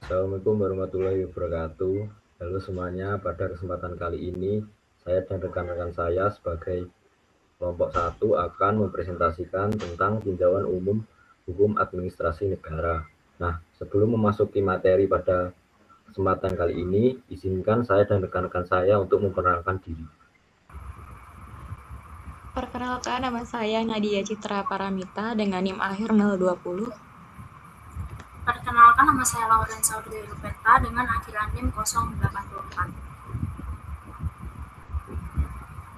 Assalamualaikum warahmatullahi wabarakatuh. Halo semuanya, pada kesempatan kali ini saya dan rekan-rekan saya sebagai kelompok satu akan mempresentasikan tentang tinjauan umum hukum administrasi negara. Nah, sebelum memasuki materi pada kesempatan kali ini, izinkan saya dan rekan-rekan saya untuk memperkenalkan diri. Perkenalkan, nama saya Nadia Citra Paramita dengan NIM akhir 020. Perkenalkan, nama saya Lauren Saudri Rupeta dengan akhiran NIM 084.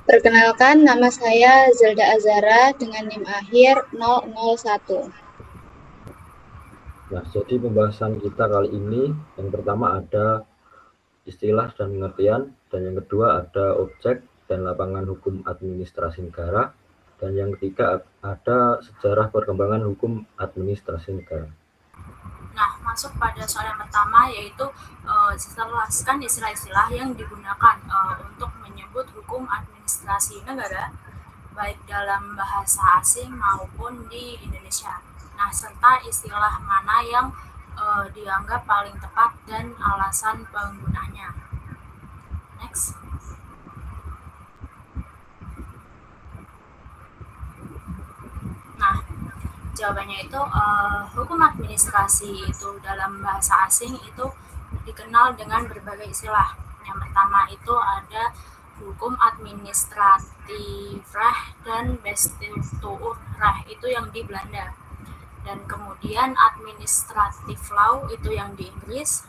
Perkenalkan, nama saya Zelda Azara dengan NIM akhir 001. Nah, jadi pembahasan kita kali ini yang pertama ada istilah dan pengertian, dan yang kedua ada objek dan lapangan hukum administrasi negara, dan yang ketiga ada sejarah perkembangan hukum administrasi negara. Nah, masuk pada soal yang pertama, yaitu jelaskan istilah-istilah yang digunakan untuk menyebut hukum administrasi negara, baik dalam bahasa asing maupun di Indonesia. Nah, serta istilah mana yang dianggap paling tepat dan alasan penggunanya. Next. Nah, jawabannya itu hukum administrasi itu dalam bahasa asing itu dikenal dengan berbagai istilah. Yang pertama itu ada hukum administratif dan Bestuurrecht itu yang di Belanda. Dan kemudian administratif law itu yang di Inggris,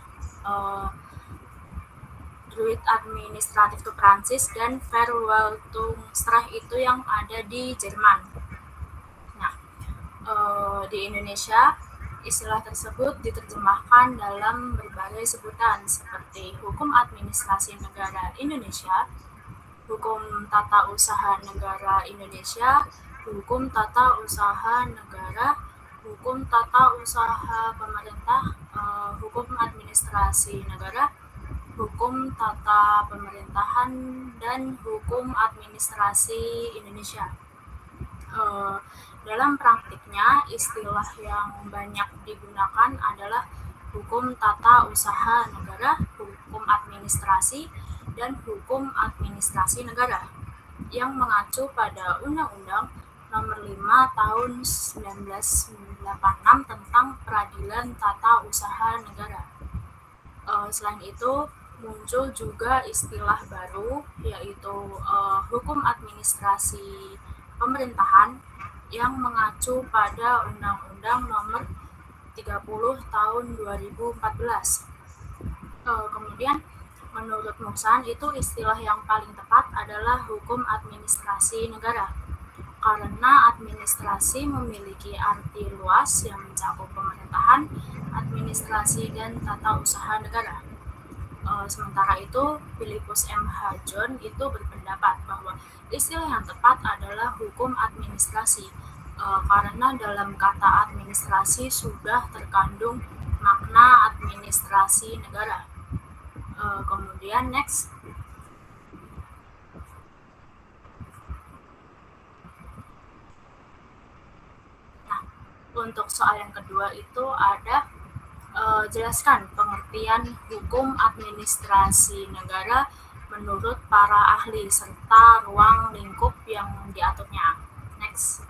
Druid administratif itu Prancis, dan Verwaltungsrecht itu yang ada di Jerman. Di Indonesia, istilah tersebut diterjemahkan dalam berbagai sebutan seperti Hukum Administrasi Negara Indonesia, Hukum Tata Usaha Negara Indonesia, Hukum Tata Usaha Negara, Hukum Tata Usaha Pemerintah, Hukum Administrasi Negara, Hukum Tata Pemerintahan, dan Hukum Administrasi Indonesia. Dalam praktiknya, istilah yang banyak digunakan adalah hukum tata usaha negara, hukum administrasi, dan hukum administrasi negara yang mengacu pada Undang-Undang Nomor 5 Tahun 1996 tentang Peradilan Tata Usaha Negara. Selain itu, muncul juga istilah baru, yaitu hukum administrasi pemerintahan yang mengacu pada Undang-Undang Nomor 30 Tahun 2014. Kemudian, menurut Muksan, itu istilah yang paling tepat adalah hukum administrasi negara, karena administrasi memiliki arti luas yang mencakup pemerintahan, administrasi, dan tata usaha negara. Sementara itu, Philippus M. John itu berpendapat bahwa istilah yang tepat adalah hukum administrasi, karena dalam kata administrasi sudah terkandung makna administrasi negara. Kemudian next. Nah, untuk soal yang kedua itu ada jelaskan pengertian hukum administrasi negara menurut para ahli serta ruang lingkup yang diaturnya. Next.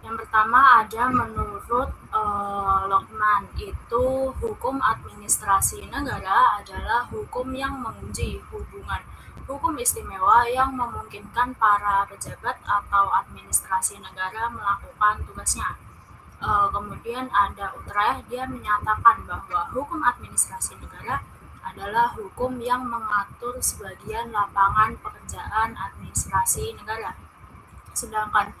Yang pertama ada menurut Lokman, itu hukum administrasi negara adalah hukum yang menguji hubungan hukum istimewa yang memungkinkan para pejabat atau administrasi negara melakukan tugasnya. Kemudian ada Utrecht, dia menyatakan bahwa hukum administrasi negara adalah hukum yang mengatur sebagian lapangan pekerjaan administrasi negara. Sedangkan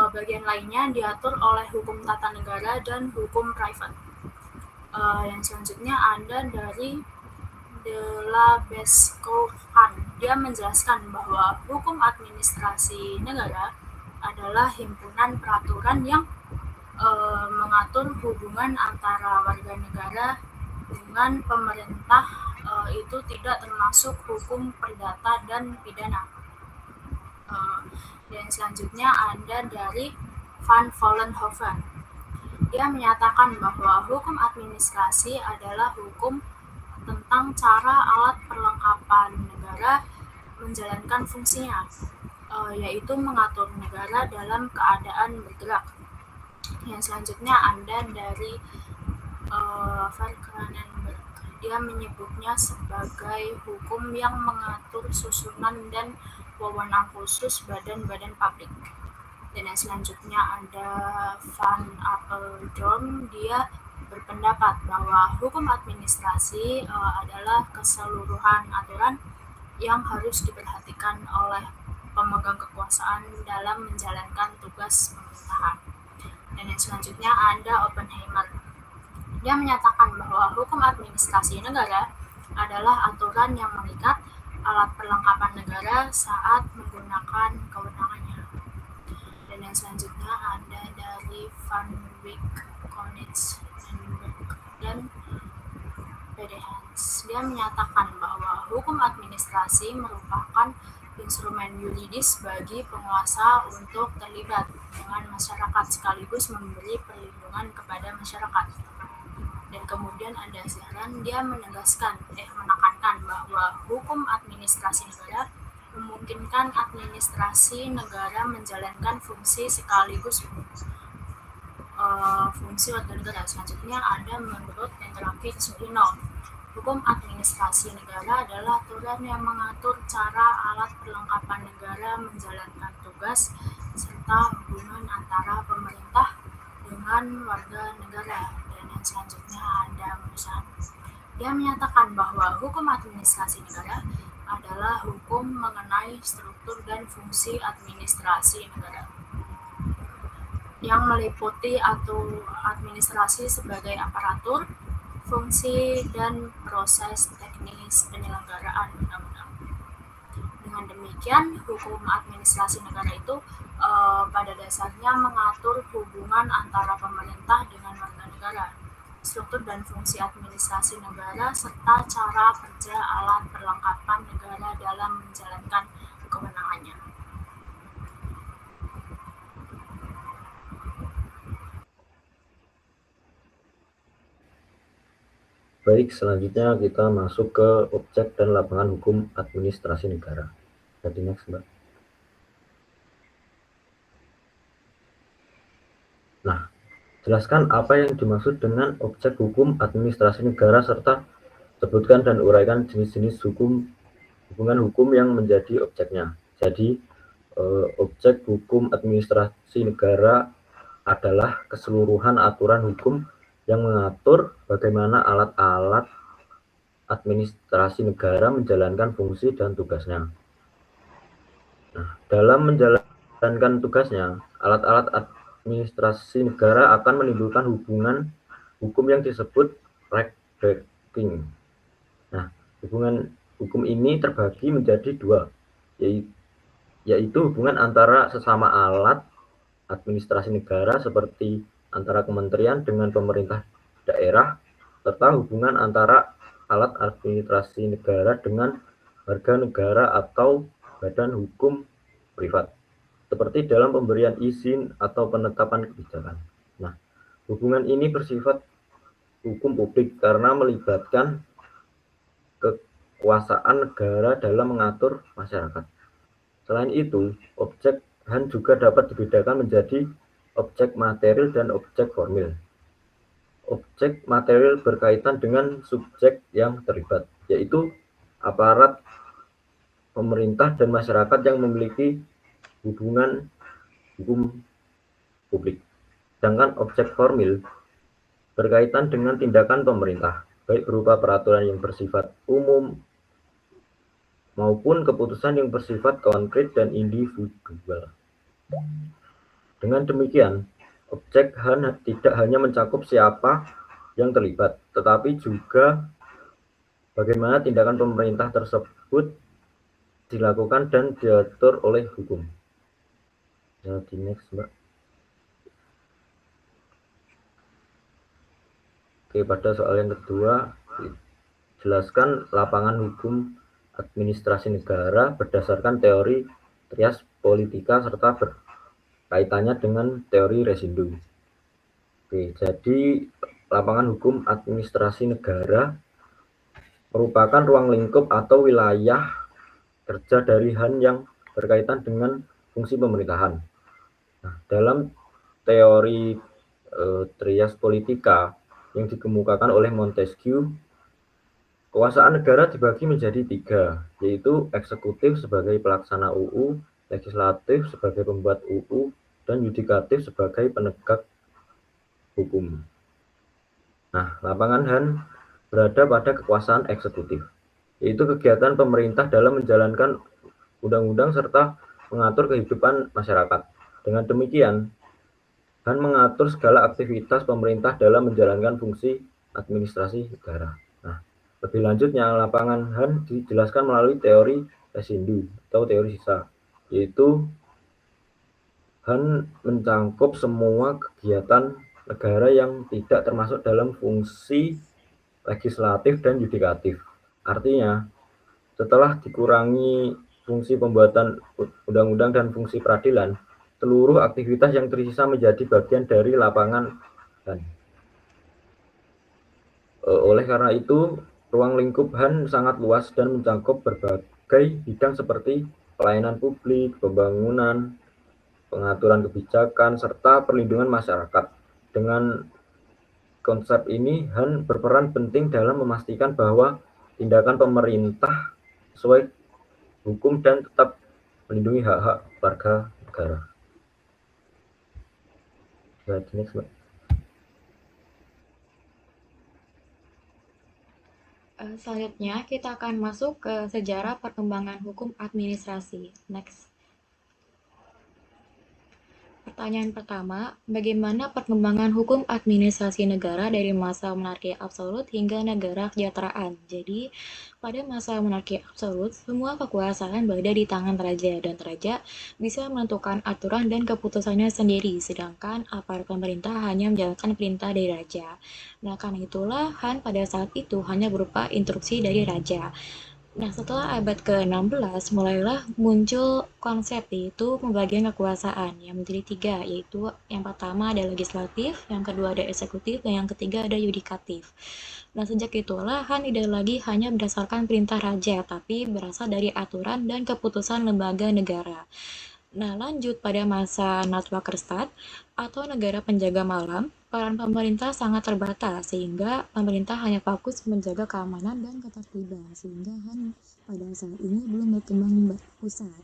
bagian lainnya diatur oleh hukum tata negara dan hukum private. Yang selanjutnya ada dari De La Bescohan. Dia menjelaskan bahwa hukum administrasi negara adalah himpunan peraturan yang mengatur hubungan antara warga negara dengan pemerintah, itu tidak termasuk hukum perdata dan pidana. Dan selanjutnya ada dari Van Vollenhoven. Dia menyatakan bahwa hukum administrasi adalah hukum tentang cara alat perlengkapan negara menjalankan fungsinya, yaitu mengatur negara dalam keadaan bergerak. Yang selanjutnya ada dari Van Kranenberg. Dia menyebutnya sebagai hukum yang mengatur susunan dan wewenang khusus badan-badan publik. Dan yang selanjutnya ada Van Apeldoorn. Dia berpendapat bahwa hukum administrasi adalah keseluruhan aturan yang harus diperhatikan oleh pemegang kekuasaan dalam menjalankan tugas pemerintahan. Dan yang selanjutnya ada Oppenheimer. Dia menyatakan bahwa hukum administrasi negara adalah aturan yang mengikat alat perlengkapan negara saat menggunakan kewenangannya. Dan yang selanjutnya ada dari Van Wyk, Konitz, dan Pedehans. Dia menyatakan bahwa hukum administrasi merupakan instrumen yuridis bagi penguasa untuk terlibat dengan masyarakat sekaligus memberi perlindungan kepada masyarakat. Dan kemudian ada Zaran. Dia menekankan bahwa hukum administrasi negara memungkinkan administrasi negara menjalankan fungsi sekaligus fungsi warga negara. Selanjutnya ada menurut Enteraki Surino. Hukum administrasi negara adalah aturan yang mengatur cara alat perlengkapan negara menjalankan tugas serta hubungan antara pemerintah dengan warga negara. Dan yang selanjutnya ada Musan. Dia menyatakan bahwa hukum administrasi negara adalah hukum mengenai struktur dan fungsi administrasi negara, yang meliputi atau administrasi sebagai aparatur, fungsi, dan proses teknis penyelenggaraan undang-undang. Dengan demikian, hukum administrasi negara itu pada dasarnya mengatur hubungan antara pemerintah dengan warga negara, struktur dan fungsi administrasi negara, serta cara kerja alat perlengkapan negara dalam menjalankan kewenangannya. Baik, selanjutnya kita masuk ke objek dan lapangan hukum administrasi negara. Jadi next, Mbak. Nah, jelaskan apa yang dimaksud dengan objek hukum administrasi negara serta sebutkan dan uraikan jenis-jenis hubungan hukum yang menjadi objeknya. Jadi, objek hukum administrasi negara adalah keseluruhan aturan hukum yang mengatur bagaimana alat-alat administrasi negara menjalankan fungsi dan tugasnya. Nah, dalam menjalankan tugasnya, alat-alat administrasi negara akan menimbulkan hubungan hukum yang disebut reg-breaking. Nah, hubungan hukum ini terbagi menjadi dua, yaitu hubungan antara sesama alat administrasi negara seperti antara kementerian dengan pemerintah daerah, serta hubungan antara alat administrasi negara dengan warga negara atau badan hukum privat, seperti dalam pemberian izin atau penetapan kebijakan. Nah, hubungan ini bersifat hukum publik karena melibatkan kekuasaan negara dalam mengatur masyarakat. Selain itu, objek HAN juga dapat dibedakan menjadi objek material dan objek formil. Objek material berkaitan dengan subjek yang terlibat, yaitu aparat pemerintah dan masyarakat yang memiliki hubungan hukum publik. Sedangkan objek formil berkaitan dengan tindakan pemerintah, baik berupa peraturan yang bersifat umum maupun keputusan yang bersifat konkret dan individual. Dengan demikian, objek HAN tidak hanya mencakup siapa yang terlibat, tetapi juga bagaimana tindakan pemerintah tersebut dilakukan dan diatur oleh hukum. Jadi next, Mbak. Oke, pada soal yang kedua, jelaskan lapangan hukum administrasi negara berdasarkan teori Trias politika serta berkaitannya dengan teori residu. Oke, jadi lapangan hukum administrasi negara merupakan ruang lingkup atau wilayah kerja dari HAN yang berkaitan dengan fungsi pemerintahan. Nah, dalam teori trias politika yang dikemukakan oleh Montesquieu, kekuasaan negara dibagi menjadi 3, yaitu eksekutif sebagai pelaksana UU, legislatif sebagai pembuat UU, dan yudikatif sebagai penegak hukum. Nah, lapangan HAN berada pada kekuasaan eksekutif, yaitu kegiatan pemerintah dalam menjalankan undang-undang serta mengatur kehidupan masyarakat. Dengan demikian, HAN mengatur segala aktivitas pemerintah dalam menjalankan fungsi administrasi negara. Nah, lebih lanjutnya, lapangan HAN dijelaskan melalui teori residu atau teori sisa, yaitu HAN mencangkup semua kegiatan negara yang tidak termasuk dalam fungsi legislatif dan yudikatif. Artinya, setelah dikurangi fungsi pembuatan undang-undang dan fungsi peradilan, seluruh aktivitas yang tersisa menjadi bagian dari lapangan HAN. Oleh karena itu, ruang lingkup HAN sangat luas dan mencakup berbagai bidang seperti pelayanan publik, pembangunan, pengaturan kebijakan, serta perlindungan masyarakat. Dengan konsep ini, HAN berperan penting dalam memastikan bahwa tindakan pemerintah sesuai hukum dan tetap melindungi hak-hak warga negara. Selanjutnya, kita akan masuk ke sejarah perkembangan hukum administrasi. Next. Pertanyaan pertama, bagaimana perkembangan hukum administrasi negara dari masa monarki absolut hingga negara kesejahteraan? Jadi, pada masa monarki absolut, semua kekuasaan berada di tangan raja, dan raja bisa menentukan aturan dan keputusannya sendiri, sedangkan aparat pemerintah hanya menjalankan perintah dari raja. Nah, karena itulah HAN pada saat itu hanya berupa instruksi dari raja. Nah, setelah abad ke-16, mulailah muncul konsep yaitu pembagian kekuasaan yang menjadi 3, yaitu yang pertama ada legislatif, yang kedua ada eksekutif, dan yang ketiga ada yudikatif. Nah, sejak itulah HAN tidak lagi hanya berdasarkan perintah raja, tapi berasal dari aturan dan keputusan lembaga negara. Nah, lanjut pada masa Natwakerstat atau negara penjaga malam, peran pemerintah sangat terbatas sehingga pemerintah hanya fokus menjaga keamanan dan ketertiban sehingga HAN pada saat ini belum berkembang besar.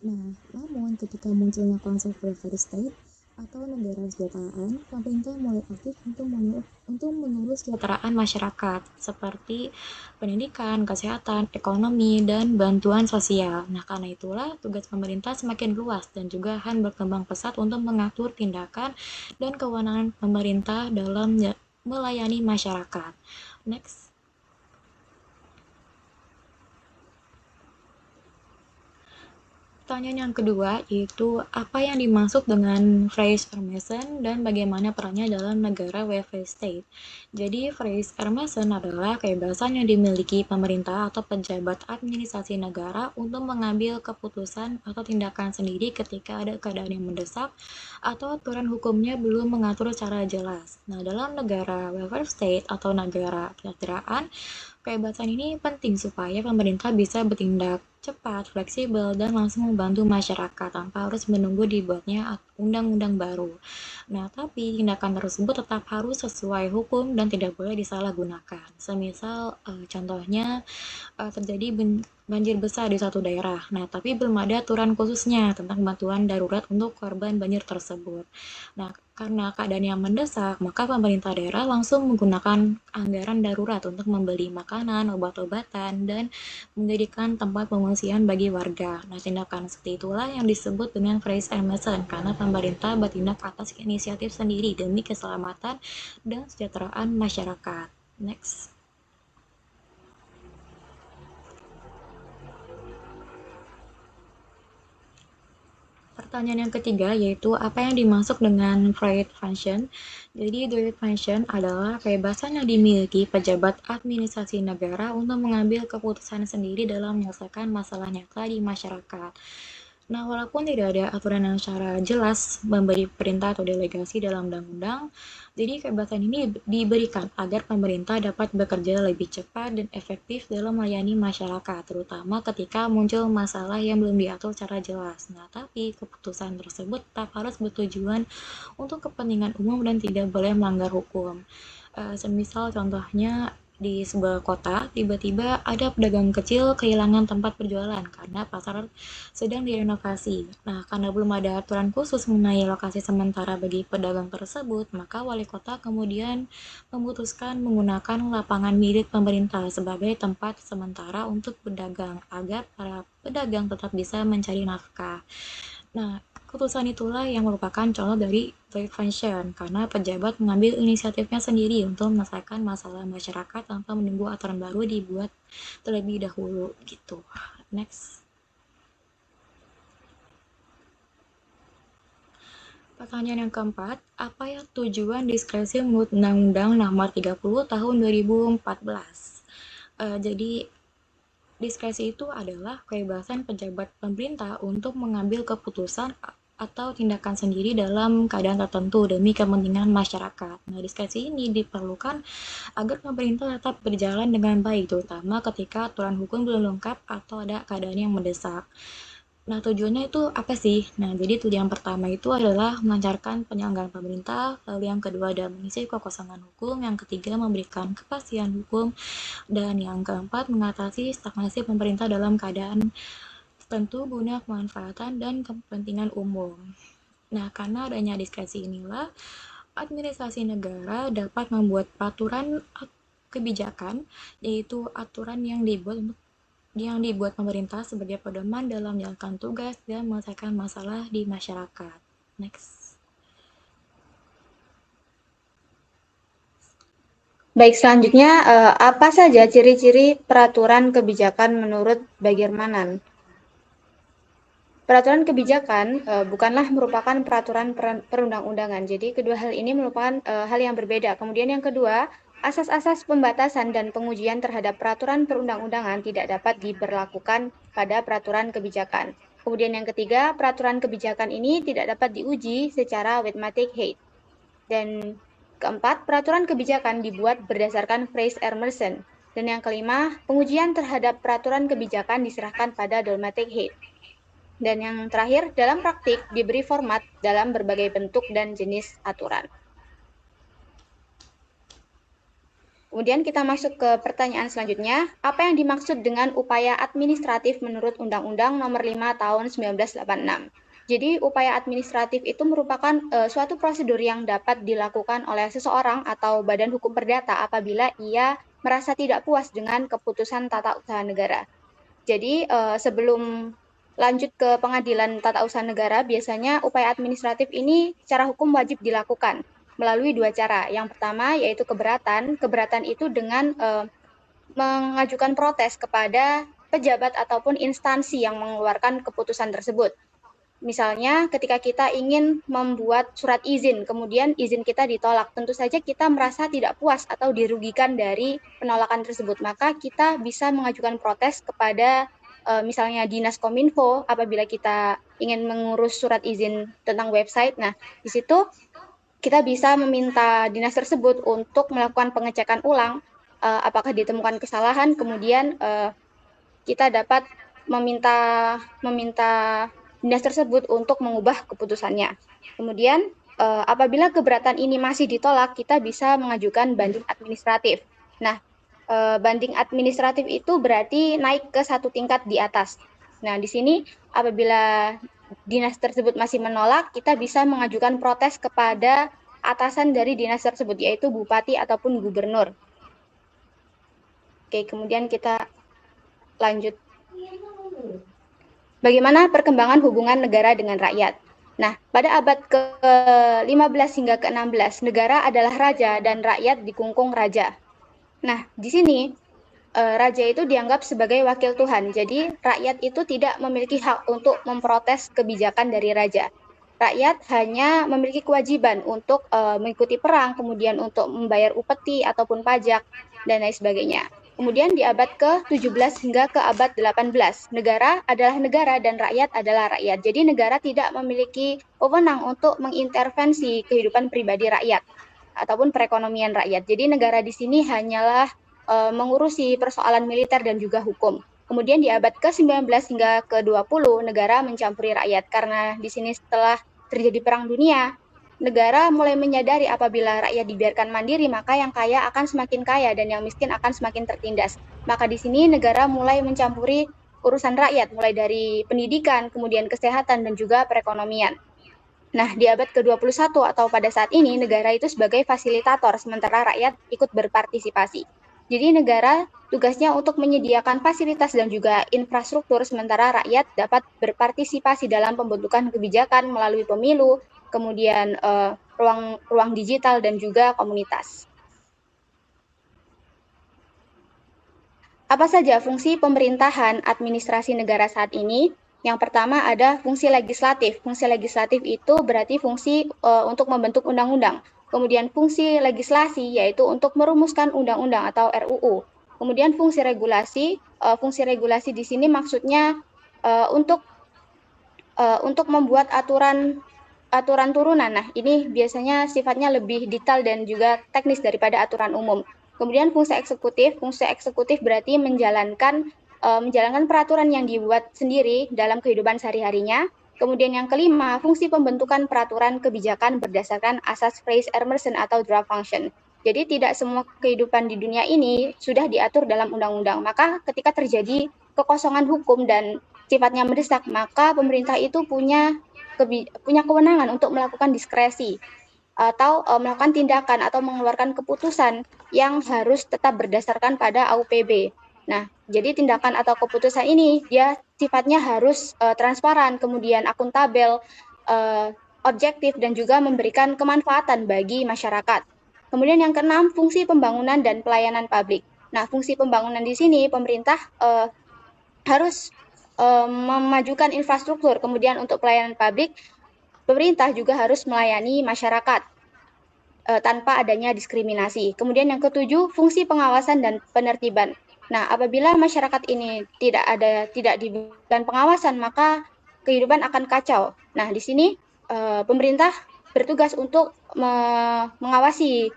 Nah, namun ketika munculnya konsep welfare state atau negara kesejahteraan, pemerintah mulai aktif untuk mengurus kesejahteraan masyarakat seperti pendidikan, kesehatan, ekonomi, dan bantuan sosial. Nah, karena itulah tugas pemerintah semakin luas dan juga HAN berkembang pesat untuk mengatur tindakan dan kewenangan pemerintah dalam melayani masyarakat. Next. Pertanyaan yang kedua yaitu apa yang dimaksud dengan Freie-Vermessen dan bagaimana perannya dalam negara welfare state. Jadi Freie-Vermessen adalah kebebasan yang dimiliki pemerintah atau pejabat administrasi negara untuk mengambil keputusan atau tindakan sendiri ketika ada keadaan yang mendesak atau aturan hukumnya belum mengatur secara jelas. Nah, dalam negara welfare state atau negara kesejahteraan, kebebasan ini penting supaya pemerintah bisa bertindak cepat, fleksibel, dan langsung membantu masyarakat tanpa harus menunggu dibuatnya undang-undang baru. Nah, tapi tindakan tersebut tetap harus sesuai hukum dan tidak boleh disalahgunakan. Semisal, contohnya terjadi banjir besar di suatu daerah. Nah, tapi belum ada aturan khususnya tentang bantuan darurat untuk korban banjir tersebut. Nah, karena keadaan yang mendesak, maka pemerintah daerah langsung menggunakan anggaran darurat untuk membeli makanan, obat-obatan, dan menjadikan tempat pengungsian bagi warga. Nah, tindakan seperti itulah yang disebut dengan Freie-Vermessen, karena pemerintah bertindak atas inisiatif sendiri demi keselamatan dan kesejahteraan masyarakat. Next. Pertanyaan yang ketiga yaitu apa yang dimaksud dengan Freie Function. Jadi Freie Function adalah kebebasan yang dimiliki pejabat administrasi negara untuk mengambil keputusan sendiri dalam menyelesaikan masalah nyata di masyarakat. Nah, walaupun tidak ada aturan yang secara jelas memberi perintah atau delegasi dalam undang-undang, jadi kebebasan ini diberikan agar pemerintah dapat bekerja lebih cepat dan efektif dalam melayani masyarakat, terutama ketika muncul masalah yang belum diatur secara jelas. Nah, tapi keputusan tersebut tetap harus bertujuan untuk kepentingan umum dan tidak boleh melanggar hukum. Semisal contohnya di sebuah kota, tiba-tiba ada pedagang kecil kehilangan tempat berjualan karena pasar sedang direnovasi. Nah, karena belum ada aturan khusus mengenai lokasi sementara bagi pedagang tersebut, maka wali kota kemudian memutuskan menggunakan lapangan milik pemerintah sebagai tempat sementara untuk pedagang agar para pedagang tetap bisa mencari nafkah. Nah, keputusan itulah yang merupakan contoh dari prevention, karena pejabat mengambil inisiatifnya sendiri untuk menyelesaikan masalah masyarakat tanpa menunggu aturan baru dibuat terlebih dahulu, gitu. Next. Pertanyaan yang keempat, apa ya tujuan diskresi menurut Undang-Undang Nomor 30 Tahun 2014? Jadi, diskresi itu adalah kebebasan pejabat pemerintah untuk mengambil keputusan atau tindakan sendiri dalam keadaan tertentu demi kepentingan masyarakat. Nah, diskresi ini diperlukan agar pemerintah tetap berjalan dengan baik, terutama ketika aturan hukum belum lengkap atau ada keadaan yang mendesak. Nah, tujuannya itu apa sih? Nah, jadi tujuan pertama itu adalah melancarkan penyelenggaraan pemerintah, lalu yang kedua adalah mengisi kekosongan hukum, yang ketiga memberikan kepastian hukum, dan yang keempat mengatasi stagnasi pemerintah dalam keadaan tertentu guna kemanfaatan dan kepentingan umum. Nah, karena adanya diskresi inilah, administrasi negara dapat membuat peraturan kebijakan, yaitu aturan yang dibuat pemerintah sebagai pedoman dalam menjalankan tugas dan menyelesaikan masalah di masyarakat. Next. Baik, selanjutnya apa saja ciri-ciri peraturan kebijakan menurut Bagirmanan? Peraturan kebijakan bukanlah merupakan peraturan perundang-undangan. Jadi kedua hal ini merupakan hal yang berbeda. Kemudian yang kedua, asas-asas pembatasan dan pengujian terhadap peraturan perundang-undangan tidak dapat diberlakukan pada peraturan kebijakan. Kemudian yang ketiga, peraturan kebijakan ini tidak dapat diuji secara wetmatic height. Dan keempat, peraturan kebijakan dibuat berdasarkan phrase Emerson. Dan yang kelima, pengujian terhadap peraturan kebijakan diserahkan pada dogmatic height. Dan yang terakhir, dalam praktik diberi format dalam berbagai bentuk dan jenis aturan. Kemudian kita masuk ke pertanyaan selanjutnya, apa yang dimaksud dengan upaya administratif menurut Undang-Undang Nomor 5 Tahun 1986? Jadi upaya administratif itu merupakan suatu prosedur yang dapat dilakukan oleh seseorang atau badan hukum perdata apabila ia merasa tidak puas dengan keputusan tata usaha negara. Jadi sebelum lanjut ke pengadilan tata usaha negara, biasanya upaya administratif ini secara hukum wajib dilakukan melalui dua cara. Yang pertama yaitu keberatan. Keberatan itu dengan mengajukan protes kepada pejabat ataupun instansi yang mengeluarkan keputusan tersebut. Misalnya ketika kita ingin membuat surat izin, kemudian izin kita ditolak, tentu saja kita merasa tidak puas atau dirugikan dari penolakan tersebut. Maka kita bisa mengajukan protes kepada misalnya Dinas Kominfo apabila kita ingin mengurus surat izin tentang website. Nah, di situ kita bisa meminta dinas tersebut untuk melakukan pengecekan ulang apakah ditemukan kesalahan, kemudian kita dapat meminta dinas tersebut untuk mengubah keputusannya. Kemudian apabila keberatan ini masih ditolak, kita bisa mengajukan banding administratif. Nah, banding administratif itu berarti naik ke satu tingkat di atas. Nah, di sini apabila dinas tersebut masih menolak, kita bisa mengajukan protes kepada atasan dari dinas tersebut, yaitu bupati ataupun gubernur. Oke, kemudian kita lanjut. Bagaimana perkembangan hubungan negara dengan rakyat? Nah, pada abad ke-15 hingga ke-16, negara adalah raja dan rakyat dikungkung raja. Nah, di sini raja itu dianggap sebagai wakil Tuhan. Jadi, rakyat itu tidak memiliki hak untuk memprotes kebijakan dari raja. Rakyat hanya memiliki kewajiban untuk mengikuti perang, kemudian untuk membayar upeti ataupun pajak, dan lain sebagainya. Kemudian di abad ke-17 hingga ke abad 18, negara adalah negara dan rakyat adalah rakyat. Jadi negara tidak memiliki wewenang untuk mengintervensi kehidupan pribadi rakyat ataupun perekonomian rakyat. Jadi negara di sini hanyalah mengurusi persoalan militer dan juga hukum. Kemudian di abad ke-19 hingga ke-20, negara mencampuri rakyat karena di sini setelah terjadi perang dunia, negara mulai menyadari apabila rakyat dibiarkan mandiri, maka yang kaya akan semakin kaya dan yang miskin akan semakin tertindas. Maka di sini negara mulai mencampuri urusan rakyat, mulai dari pendidikan, kemudian kesehatan, dan juga perekonomian. Nah, di abad ke-21 atau pada saat ini, negara itu sebagai fasilitator, sementara rakyat ikut berpartisipasi. Jadi negara tugasnya untuk menyediakan fasilitas dan juga infrastruktur, sementara rakyat dapat berpartisipasi dalam pembentukan kebijakan melalui pemilu, kemudian ruang digital dan juga komunitas. Apa saja fungsi pemerintahan administrasi negara saat ini? Yang pertama ada fungsi legislatif. Fungsi legislatif itu berarti fungsi untuk membentuk undang-undang. Kemudian fungsi legislasi yaitu untuk merumuskan undang-undang atau RUU. Kemudian fungsi regulasi di sini maksudnya untuk membuat aturan turunan. Nah, ini biasanya sifatnya lebih detail dan juga teknis daripada aturan umum. Kemudian fungsi eksekutif berarti menjalankan peraturan yang dibuat sendiri dalam kehidupan sehari-harinya. Kemudian yang kelima, fungsi pembentukan peraturan kebijakan berdasarkan asas Fraser-Emerson atau draft function. Jadi tidak semua kehidupan di dunia ini sudah diatur dalam undang-undang. Maka ketika terjadi kekosongan hukum dan sifatnya mendesak, maka pemerintah itu punya kewenangan untuk melakukan diskresi atau melakukan tindakan atau mengeluarkan keputusan yang harus tetap berdasarkan pada AUPB. Nah, jadi tindakan atau keputusan ini dia sifatnya harus transparan, kemudian akuntabel, objektif, dan juga memberikan kemanfaatan bagi masyarakat. Kemudian yang keenam, fungsi pembangunan dan pelayanan publik. Nah, fungsi pembangunan di sini pemerintah harus memajukan infrastruktur. Kemudian untuk pelayanan publik, pemerintah juga harus melayani masyarakat tanpa adanya diskriminasi. Kemudian yang ketujuh, fungsi pengawasan dan penertiban. Nah, apabila masyarakat ini tidak diberikan pengawasan, maka kehidupan akan kacau. Nah, di sini pemerintah bertugas untuk mengawasi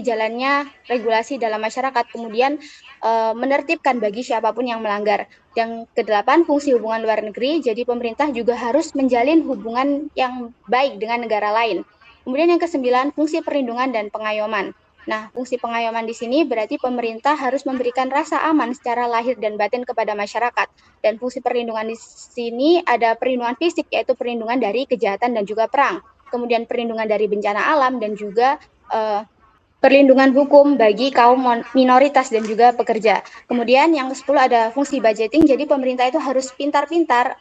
jalannya regulasi dalam masyarakat, kemudian menertibkan bagi siapapun yang melanggar. Yang kedelapan, fungsi hubungan luar negeri. Jadi pemerintah juga harus menjalin hubungan yang baik dengan negara lain. Kemudian yang kesembilan, fungsi perlindungan dan pengayoman. Nah, fungsi pengayoman di sini berarti pemerintah harus memberikan rasa aman secara lahir dan batin kepada masyarakat. Dan fungsi perlindungan di sini ada perlindungan fisik, yaitu perlindungan dari kejahatan dan juga perang. Kemudian perlindungan dari bencana alam dan juga perlindungan hukum bagi kaum minoritas dan juga pekerja. Kemudian yang ke-10 ada fungsi budgeting, jadi pemerintah itu harus pintar-pintar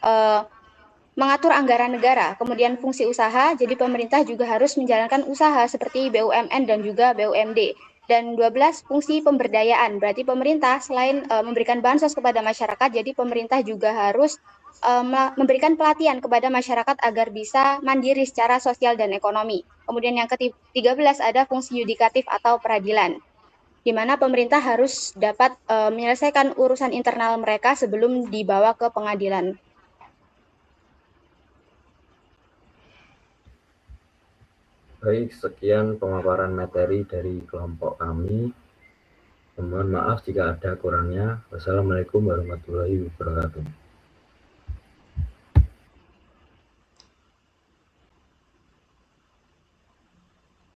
mengatur anggaran negara. Kemudian fungsi usaha, jadi pemerintah juga harus menjalankan usaha seperti BUMN dan juga BUMD. Dan 12, fungsi pemberdayaan, berarti pemerintah selain memberikan bansos kepada masyarakat, jadi pemerintah juga harus memberikan pelatihan kepada masyarakat agar bisa mandiri secara sosial dan ekonomi. Kemudian yang ke-13 ada fungsi yudikatif atau peradilan, di mana pemerintah harus dapat menyelesaikan urusan internal mereka sebelum dibawa ke pengadilan. Baik, sekian pemaparan materi dari kelompok kami. Mohon maaf jika ada kurangnya. Wassalamualaikum warahmatullahi wabarakatuh.